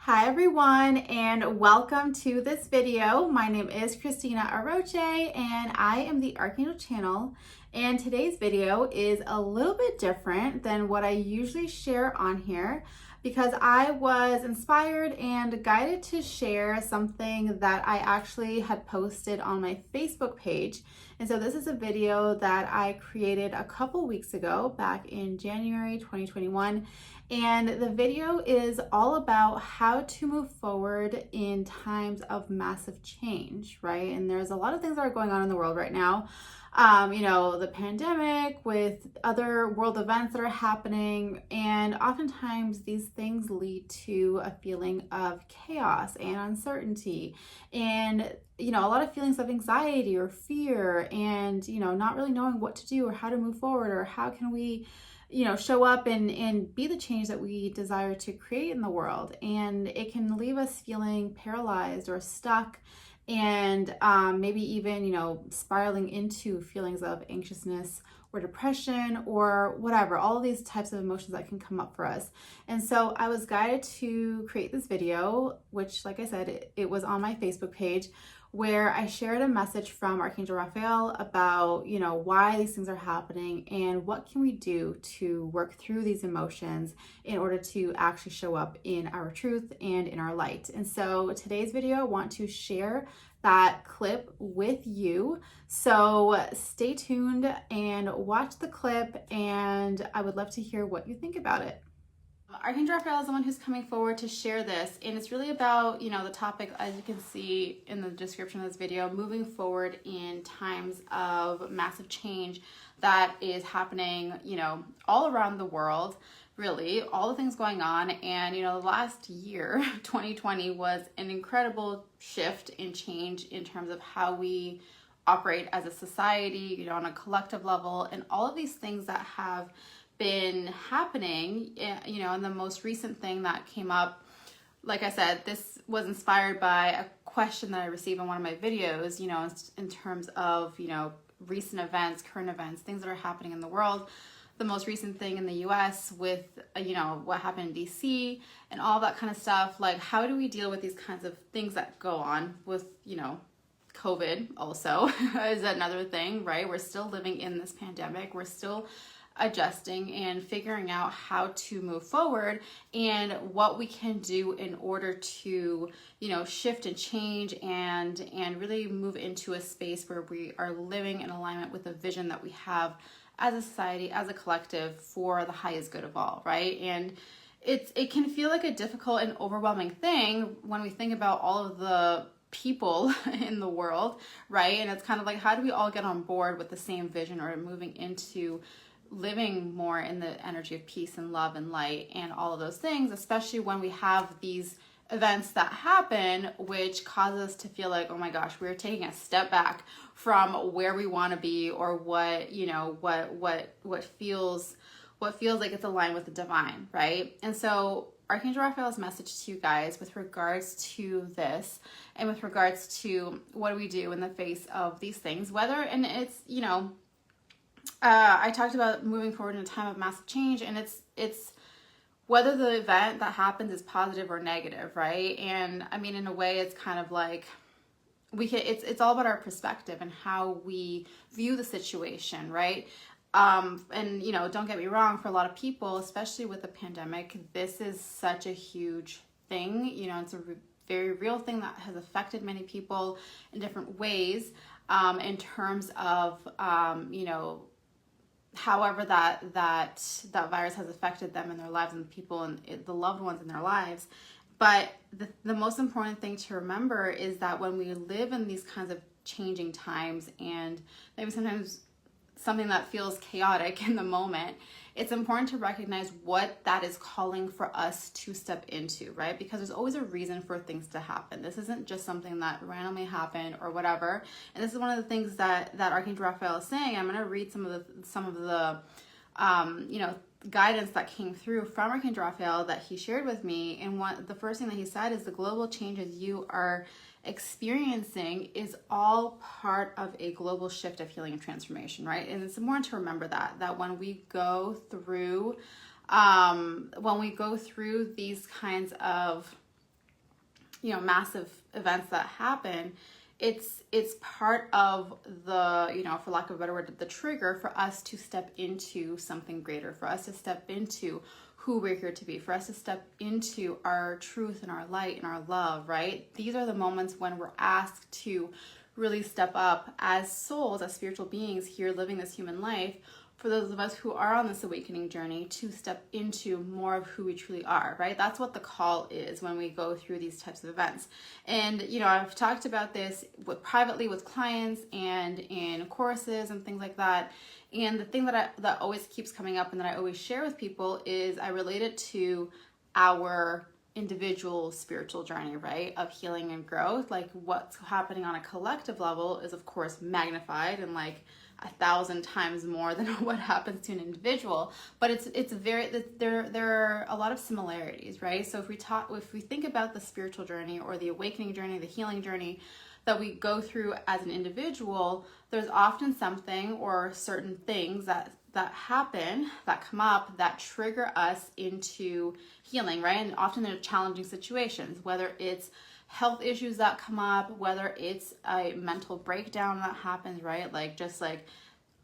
Hi everyone, and welcome to this video. My name is Christina Aroche and I am the Archangel channel, and today's video is a little bit different than what I usually share on here because I was inspired and guided to share something that I actually had posted on my Facebook page. And so this is a video that I created a couple weeks ago back in January 2021. And the video is all about how to move forward in times of massive change, right? And there's a lot of things that are going on in the world right now. The pandemic with other world events that are happening. And oftentimes these things lead to a feeling of chaos and uncertainty and, a lot of feelings of anxiety or fear and, not really knowing what to do or how to move forward or how can we show up and be the change that we desire to create in the world. And it can leave us feeling paralyzed or stuck and maybe even, spiraling into feelings of anxiousness or depression or whatever, all of these types of emotions that can come up for us. And so I was guided to create this video, which, like I said, it was on my Facebook page, where I shared a message from Archangel Raphael about, why these things are happening and what can we do to work through these emotions in order to actually show up in our truth and in our light. And so today's video, I want to share that clip with you. So stay tuned and watch the clip, and I would love to hear what you think about it. Archangel Raphael is the one who's coming forward to share this, and it's really about, the topic, as you can see in the description of this video, moving forward in times of massive change that is happening, all around the world, really, all the things going on. And, the last year, 2020, was an incredible shift in change in terms of how we operate as a society, on a collective level, and all of these things that have been happening, and the most recent thing that came up, like I said, this was inspired by a question that I received in one of my videos, in terms of, recent events, current events, things that are happening in the world. The most recent thing in the US with, what happened in DC and all that kind of stuff. Like, how do we deal with these kinds of things that go on with, COVID also is another thing, right? We're still living in this pandemic. We're still adjusting and figuring out how to move forward and what we can do in order to, shift and change and really move into a space where we are living in alignment with the vision that we have as a society, as a collective, for the highest good of all, right? And it can feel like a difficult and overwhelming thing when we think about all of the people in the world, right? And it's kind of like, how do we all get on board with the same vision or moving into living more in the energy of peace and love and light and all of those things, especially when we have these events that happen which cause us to feel like, oh my gosh, we're taking a step back from where we want to be, or what feels like it's aligned with the divine, right? And so Archangel Raphael's message to you guys with regards to this and with regards to what do we do in the face of these things, whether, and it's, I talked about moving forward in a time of massive change, and it's whether the event that happens is positive or negative, right? And I mean, in a way, it's kind of like it's all about our perspective and how we view the situation, right? And don't get me wrong, for a lot of people, especially with the pandemic, this is such a huge thing. It's a very real thing that has affected many people in different ways, in terms of however that virus has affected them in their lives and people and the loved ones in their lives. But the most important thing to remember is that when we live in these kinds of changing times, and maybe sometimes something that feels chaotic in the moment, it's important to recognize what that is calling for us to step into, right? Because there's always a reason for things to happen. This isn't just something that randomly happened or whatever. And this is one of the things that Archangel Raphael is saying. I'm going to read some of the guidance that came through from Archangel Raphael that he shared with me. And the first thing that he said is the global changes you are experiencing is all part of a global shift of healing and transformation, right? And it's important to remember that when we go through these kinds of massive events that happen, it's part of the, for lack of a better word, the trigger for us to step into something greater, for us to step into who we're here to be, for us to step into our truth and our light and our love, right? These are the moments when we're asked to really step up as souls, as spiritual beings here living this human life, for those of us who are on this awakening journey to step into more of who we truly are, right? That's what the call is when we go through these types of events. And, I've talked about this privately with clients and in courses and things like that. And the thing that always keeps coming up and that I always share with people is I relate it to our individual spiritual journey, right, of healing and growth. Like what's happening on a collective level is of course magnified and like 1,000 times more than what happens to an individual, but it's very, there are a lot of similarities, right? So if we think about the spiritual journey or the awakening journey, the healing journey that we go through as an individual, there's often something or certain things that happen, that come up, that trigger us into healing, right? And often they're challenging situations, whether it's health issues that come up, whether it's a mental breakdown that happens, right? Like just like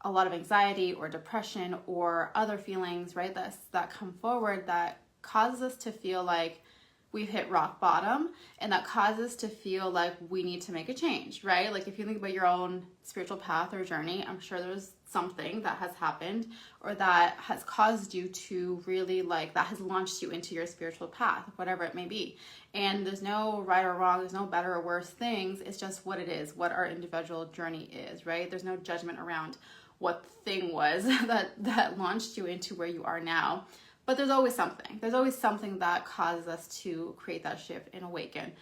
a lot of anxiety or depression or other feelings, right? That come forward that causes us to feel like we've hit rock bottom, and that causes us to feel like we need to make a change, right? Like if you think about your own spiritual path or journey, I'm sure there's something that has happened or that has caused you to really that has launched you into your spiritual path, whatever it may be. And there's no right or wrong, there's no better or worse things. It's just what it is, what our individual journey is, right? There's no judgment around what the thing was that launched you into where you are now. But there's always something. There's always something that causes us to create that shift and awaken.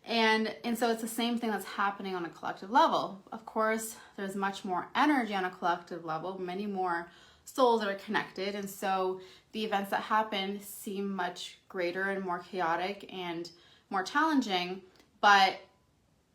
And so it's the same thing that's happening on a collective level. Of course, there's much more energy on a collective level, many more souls that are connected. And so the events that happen seem much greater and more chaotic and more challenging, but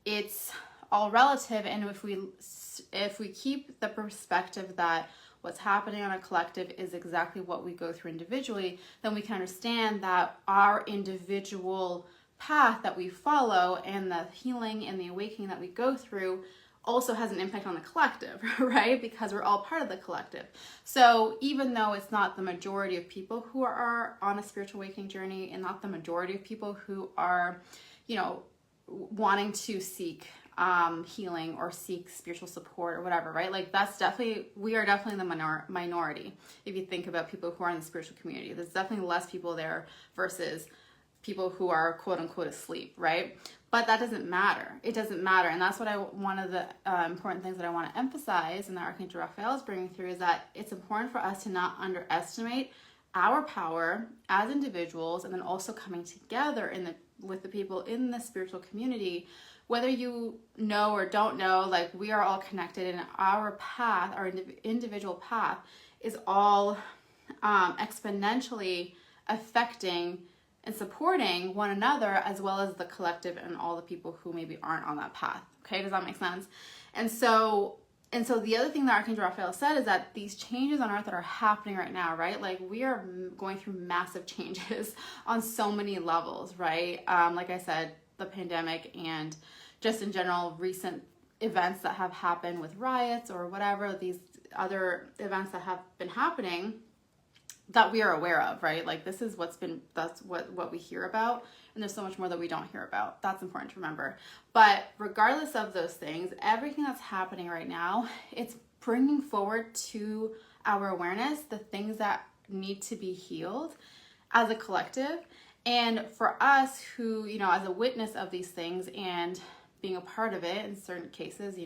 it's all relative. And if we keep the perspective that what's happening on a collective is exactly what we go through individually, then we can understand that our individual path that we follow and the healing and the awakening that we go through also has an impact on the collective, right? Because we're all part of the collective. So even though it's not the majority of people who are on a spiritual awakening journey and not the majority of people who are, wanting to seek healing or seek spiritual support or whatever, right? Like we are definitely the minority. If you think about people who are in the spiritual community, there's definitely less people there versus people who are quote unquote asleep, right? But that doesn't matter. It doesn't matter. And that's one of the important things that I want to emphasize and that Archangel Raphael is bringing through is that it's important for us to not underestimate our power as individuals, and then also coming together with the people in the spiritual community. Whether you know or don't know, we are all connected, and our path, our individual path, is all exponentially affecting and supporting one another, as well as the collective and all the people who maybe aren't on that path. Okay, does that make sense? And so the other thing that Archangel Raphael said is that these changes on earth that are happening right now, right? Like we are going through massive changes on so many levels, right? Like I said, the pandemic and just in general recent events that have happened with riots or whatever, these other events that have been happening that we are aware of, right? Like this is that's what we hear about, and there's so much more that we don't hear about. That's important to remember. But regardless of those things, everything that's happening right now, it's bringing forward to our awareness the things that need to be healed as a collective. And for us who, as a witness of these things and being a part of it in certain cases,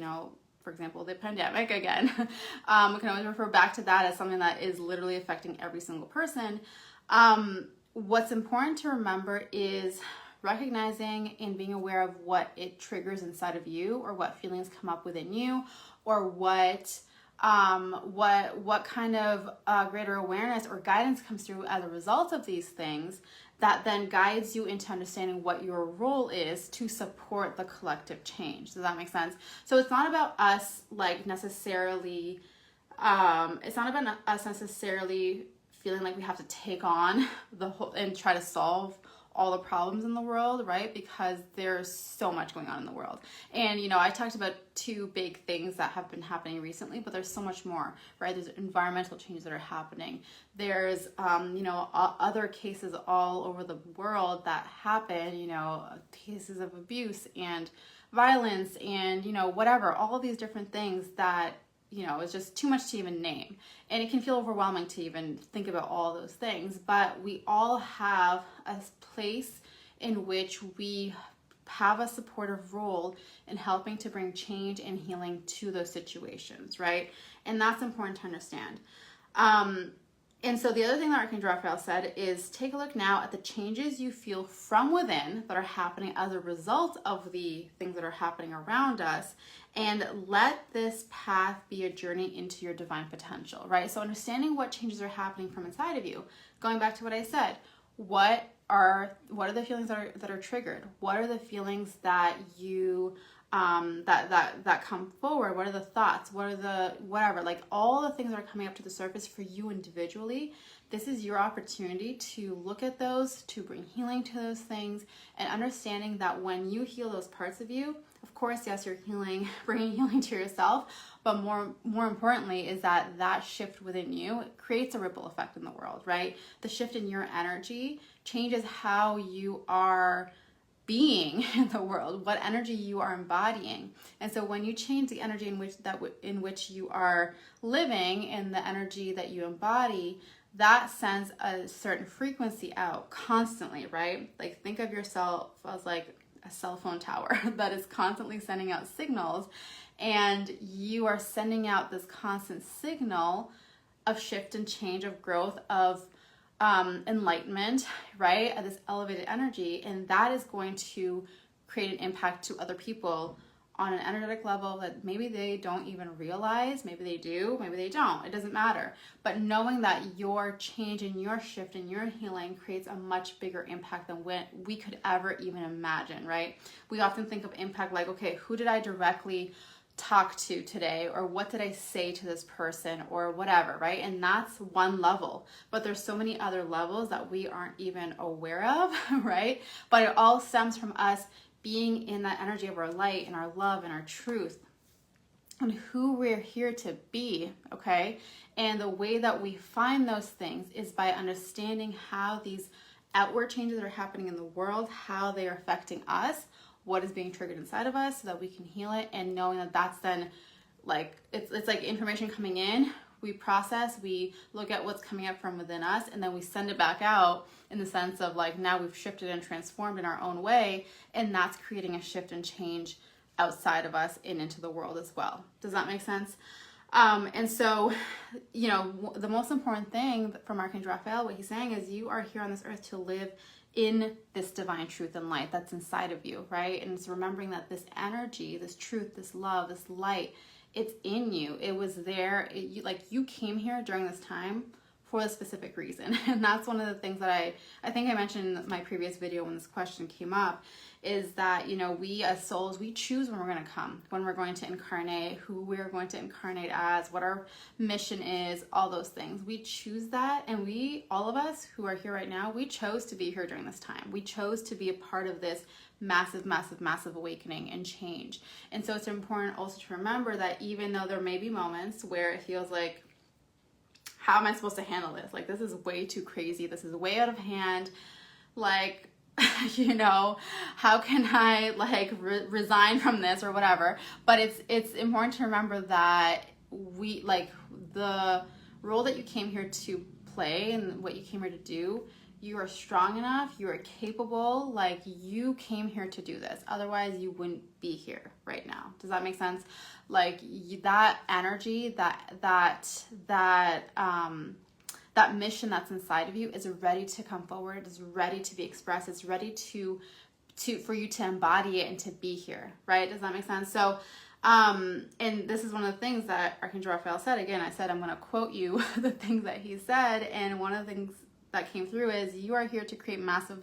for example, the pandemic again, we can always refer back to that as something that is literally affecting every single person. What's important to remember is recognizing and being aware of what it triggers inside of you, or what feelings come up within you, or what kind of greater awareness or guidance comes through as a result of these things, that then guides you into understanding what your role is to support the collective change. Does that make sense? So it's not about us necessarily, feeling like we have to take on the whole and try to solve all the problems in the world, right? Because there's so much going on in the world. And, you know, I talked about two big things that have been happening recently, but there's so much more, right? There's environmental changes that are happening. There's, you know, other cases all over the world that happen, you know, cases of abuse and violence and, you know, whatever, all of these different things that, you know, it's just too much to even name. And it can feel overwhelming to even think about all those things. But we all have a place in which we have a supportive role in helping to bring change and healing to those situations, right? And that's important to understand. And so the other thing that Archangel Raphael said is take a look now at the changes you feel from within that are happening as a result of the things that are happening around us, and let this path be a journey into your divine potential, right? So understanding what changes are happening from inside of you, going back to what I said, what are the feelings that are triggered? What are the feelings that you that come forward? What are the thoughts? What are the whatever? Like all the things that are coming up to the surface for you individually. This is your opportunity to look at those, to bring healing to those things, and understanding that when you heal those parts of you, of course, yes, you're healing, bringing healing to yourself, but more importantly is that shift within you creates a ripple effect in the world, right? The shift in your energy changes how you are being in the world, what energy you are embodying. And so when you change the energy in which you are living and the energy that you embody, that sends a certain frequency out constantly, right? Like think of yourself as like a cell phone tower that is constantly sending out signals, and you are sending out this constant signal of shift and change, of growth, of enlightenment, right? This elevated energy, and that is going to create an impact to other people on an energetic level that maybe they don't even realize, maybe they do, maybe they don't, it doesn't matter. But knowing that your change and your shift and your healing creates a much bigger impact than we could ever even imagine, right? We often think of impact like, okay, who did I directly talk to today, or what did I say to this person, or whatever, right? And that's one level, but there's so many other levels that we aren't even aware of, right? But it all stems from us being in that energy of our light and our love and our truth and who we're here to be, okay? And the way that we find those things is by understanding how these outward changes that are happening in the world, how they are affecting us, what is being triggered inside of us so that we can heal it, and knowing that that's then like, it's like information coming in, we process, we look at what's coming up from within us, and then we send it back out in the sense of like, now we've shifted and transformed in our own way, and that's creating a shift and change outside of us and into the world as well. Does that make sense? And so, you know, the most important thing from Archangel Raphael, what he's saying is you are here on this earth to live in this divine truth and light that's inside of you, right? And it's remembering that this energy, this truth, this love, this light, it's in you. It was there. You came here during this time for a specific reason. And that's one of the things that I think I mentioned in my previous video when this question came up, is that, you know, we as souls, we choose when we're going to come, when we're going to incarnate, who we're going to incarnate as, what our mission is, all those things. We choose that, and we, all of us who are here right now, we chose to be here during this time. We chose to be a part of this massive, massive, massive awakening and change. And so it's important also to remember that even though there may be moments where it feels like, how am I supposed to handle this? Like, this is way too crazy. This is way out of hand. Like, you know, how can I like resign from this or whatever? But it's important to remember that we, like, the role that you came here to play and what you came here to do, you are strong enough, you are capable, like you came here to do this. Otherwise you wouldn't be here right now. Does that make sense? Like that energy, that mission that's inside of you is ready to come forward, is ready to be expressed, it's ready for you to embody it and to be here, right? Does that make sense? So, and this is one of the things that Archangel Raphael said. Again, I said I'm going to quote you the things that he said, and one of the things that came through is you are here to create massive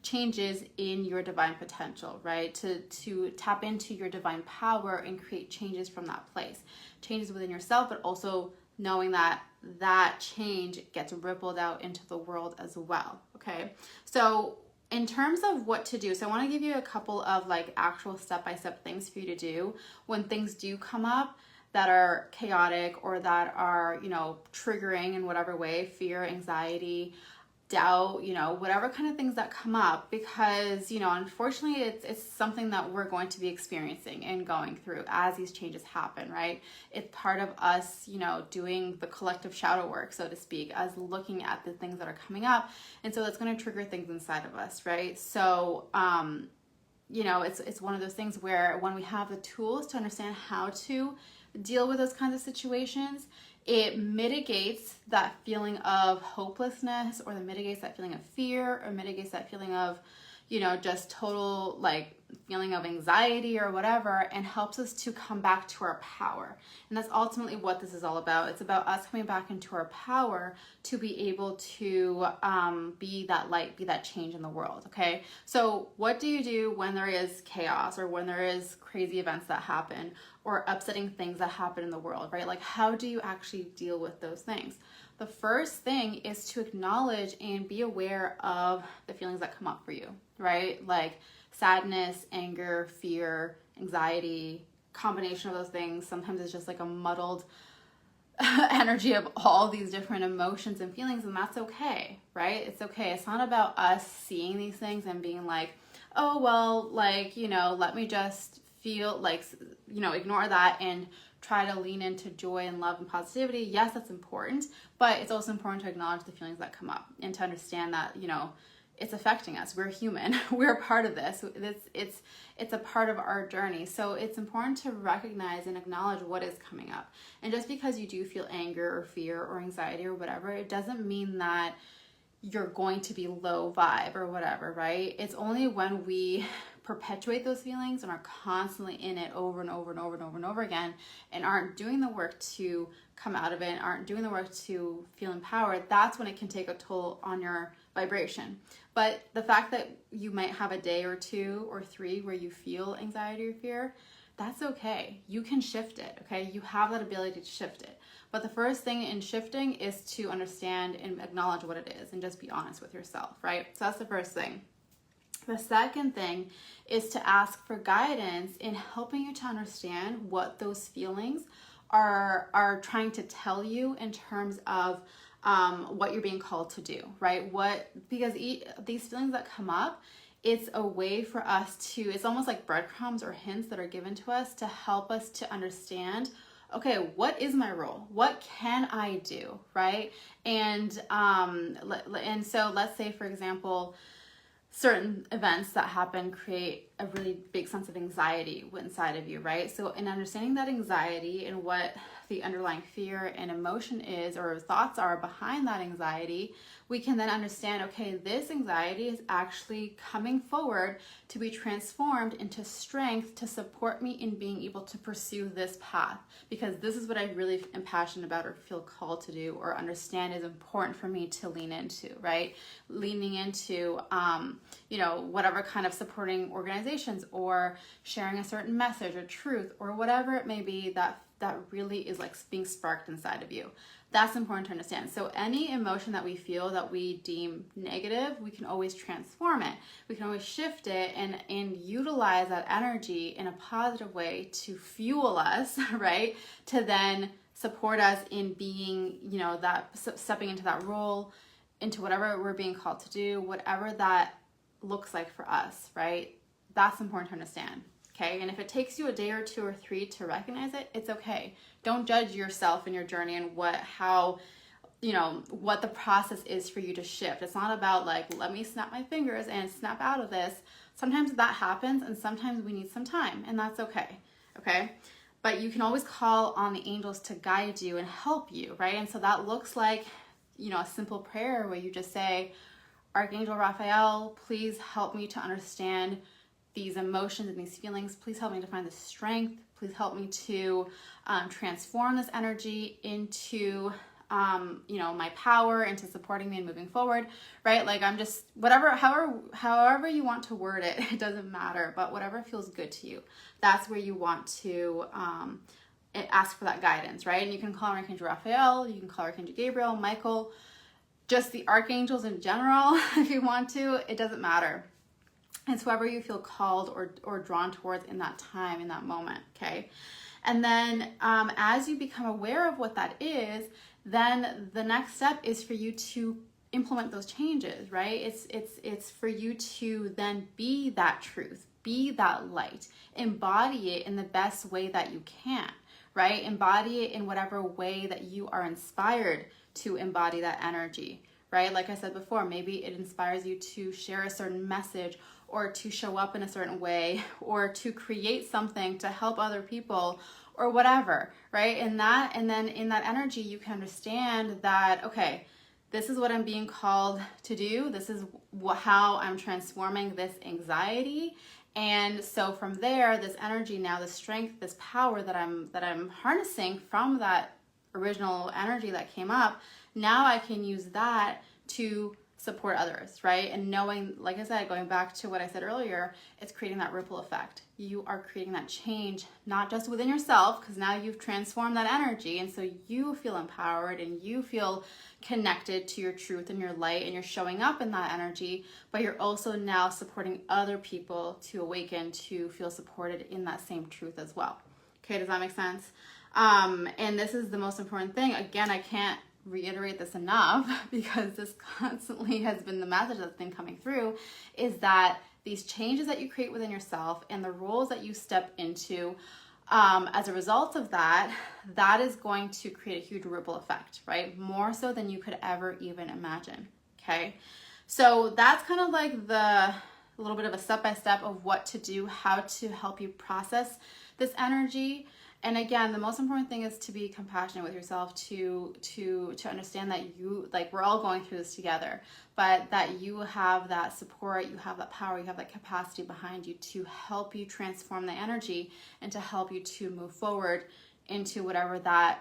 changes in your divine potential, right? To tap into your divine power and create changes from that place. Changes within yourself, but also knowing that that change gets rippled out into the world as well, okay? So in terms of what to do, so I want to give you a couple of like actual step-by-step things for you to do when things do come up that are chaotic or that are, you know, triggering in whatever way, fear, anxiety, doubt, you know, whatever kind of things that come up, because, you know, unfortunately it's something that we're going to be experiencing and going through as these changes happen, right? It's part of us, you know, doing the collective shadow work, so to speak, as looking at the things that are coming up. And so that's going to trigger things inside of us, right? So, you know, it's one of those things where when we have the tools to understand how to deal with those kinds of situations, it mitigates that feeling of hopelessness, or it mitigates that feeling of fear, or mitigates that feeling of, you know, just total like feeling of anxiety or whatever, and helps us to come back to our power. And that's ultimately what this is all about. It's about us coming back into our power to be able to be that light, be that change in the world, okay? So what do you do when there is chaos, or when there is crazy events that happen, or upsetting things that happen in the world, right? Like, how do you actually deal with those things? The first thing is to acknowledge and be aware of the feelings that come up for you, right? Like sadness, anger, fear, anxiety, combination of those things. Sometimes it's just like a muddled energy of all these different emotions and feelings, and that's okay, right? It's okay. It's not about us seeing these things and being like, oh, well, like, you know, let me just feel like, you know, ignore that and try to lean into joy and love and positivity. Yes, that's important, but it's also important to acknowledge the feelings that come up and to understand that, you know, it's affecting us. We're human. We're a part of this. It's a part of our journey. So it's important to recognize and acknowledge what is coming up. And just because you do feel anger or fear or anxiety or whatever, it doesn't mean that you're going to be low vibe or whatever, right? It's only when we perpetuate those feelings and are constantly in it over and over and over and over and over again, and aren't doing the work to come out of it, aren't doing the work to feel empowered, that's when it can take a toll on your vibration. But the fact that you might have a day or 2 or 3 where you feel anxiety or fear, that's okay. You can shift it, okay? You have that ability to shift it. But the first thing in shifting is to understand and acknowledge what it is and just be honest with yourself, right? So that's the first thing. The second thing is to ask for guidance in helping you to understand what those feelings are trying to tell you in terms of what you're being called to do, right? Because these feelings that come up, it's a way for us to, it's almost like breadcrumbs or hints that are given to us to help us to understand, okay, what is my role? What can I do, right? And so let's say, for example, certain events that happen create a really big sense of anxiety inside of you, right? So in understanding that anxiety and what the underlying fear and emotion is, or thoughts are behind that anxiety, we can then understand, okay, this anxiety is actually coming forward to be transformed into strength to support me in being able to pursue this path, because this is what I really am passionate about or feel called to do or understand is important for me to lean into, right? Leaning into, you know, whatever kind of supporting organizations or sharing a certain message or truth or whatever it may be that really is like being sparked inside of you. That's important to understand. So any emotion that we feel that we deem negative, we can always transform it. We can always shift it and utilize that energy in a positive way to fuel us, right? To then support us in being, you know, that stepping into that role, into whatever we're being called to do, whatever that looks like for us, right? That's important to understand. Okay, and if it takes you a day or 2 or 3 to recognize it, it's okay. Don't judge yourself in your journey and what the process is for you to shift. It's not about like, let me snap my fingers and snap out of this. Sometimes that happens, and sometimes we need some time, and that's okay. Okay, but you can always call on the angels to guide you and help you, right? And so that looks like, you know, a simple prayer where you just say, Archangel Raphael, please help me to understand these emotions and these feelings. Please help me to find the strength. Please help me to transform this energy into, my power, into supporting me and moving forward, right? Like I'm just, however you want to word it, it doesn't matter, but whatever feels good to you, that's where you want to ask for that guidance, right? And you can call Archangel Raphael, you can call Archangel Gabriel, Michael, just the archangels in general, if you want to, it doesn't matter. It's whoever you feel called or drawn towards in that time, in that moment, okay? And then as you become aware of what that is, then the next step is for you to implement those changes, right? It's for you to then be that truth, be that light, embody it in the best way that you can, right? Embody it in whatever way that you are inspired to embody that energy, right? Like I said before, maybe it inspires you to share a certain message, or to show up in a certain way, or to create something to help other people, or whatever, right? And then in that energy, you can understand that, okay, this is what I'm being called to do. This is how I'm transforming this anxiety. And so from there, this energy now, this strength, this power that I'm harnessing from that original energy that came up, now I can use that to support others, right? And knowing, like I said, going back to what I said earlier, it's creating that ripple effect. You are creating that change, not just within yourself, because now you've transformed that energy, and so you feel empowered and you feel connected to your truth and your light, and you're showing up in that energy, but you're also now supporting other people to awaken, to feel supported in that same truth as well. Okay, does that make sense? And this is the most important thing. Again, I can't reiterate this enough, because this constantly has been the message that's been coming through, is that these changes that you create within yourself and the roles that you step into, as a result of that, that is going to create a huge ripple effect, right? More so than you could ever even imagine, okay? So that's kind of like a little bit of a step-by-step of what to do, how to help you process this energy. And again, the most important thing is to be compassionate with yourself, to understand that you, like, we're all going through this together, but that you have that support, you have that power, you have that capacity behind you to help you transform the energy and to help you to move forward into whatever that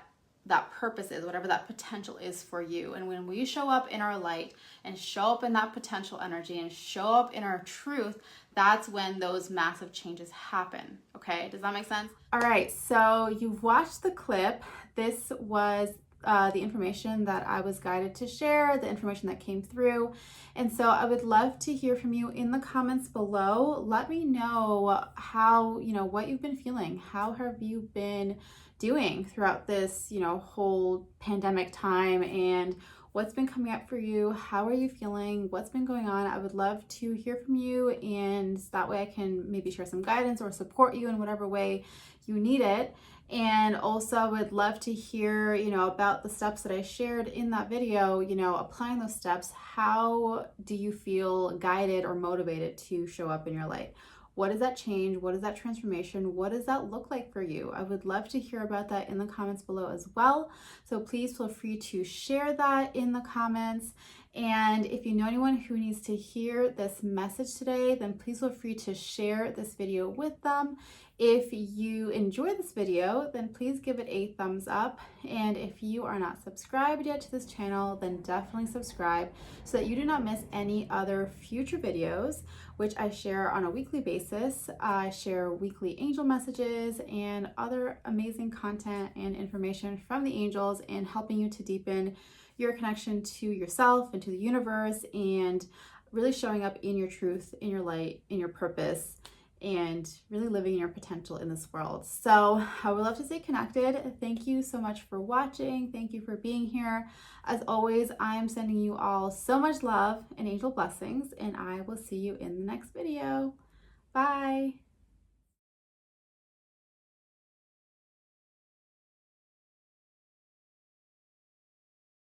purpose is, whatever that potential is for you. And when we show up in our light and show up in that potential energy and show up in our truth, that's when those massive changes happen. Okay, does that make sense? All right, so you've watched the clip. This was the information that I was guided to share, the information that came through. And so I would love to hear from you in the comments below. Let me know how, what you've been feeling. How have you been doing throughout this, whole pandemic time, and what's been coming up for you? How are you feeling? What's been going on? I would love to hear from you, and that way I can maybe share some guidance or support you in whatever way you need it. And also I would love to hear, about the steps that I shared in that video, applying those steps. How do you feel guided or motivated to show up in your light? What does that change? What is that transformation? What does that look like for you? I would love to hear about that in the comments below as well. So please feel free to share that in the comments. And if you know anyone who needs to hear this message today, then please feel free to share this video with them. If you enjoy this video, then please give it a thumbs up. And if you are not subscribed yet to this channel, then definitely subscribe so that you do not miss any other future videos, which I share on a weekly basis. I share weekly angel messages and other amazing content and information from the angels, and helping you to deepen your connection to yourself and to the universe, and really showing up in your truth, in your light, in your purpose, and really living your potential in this world. So I would love to stay connected. Thank you so much for watching. Thank you for being here. As always, I am sending you all so much love and angel blessings, and I will see you in the next video. Bye.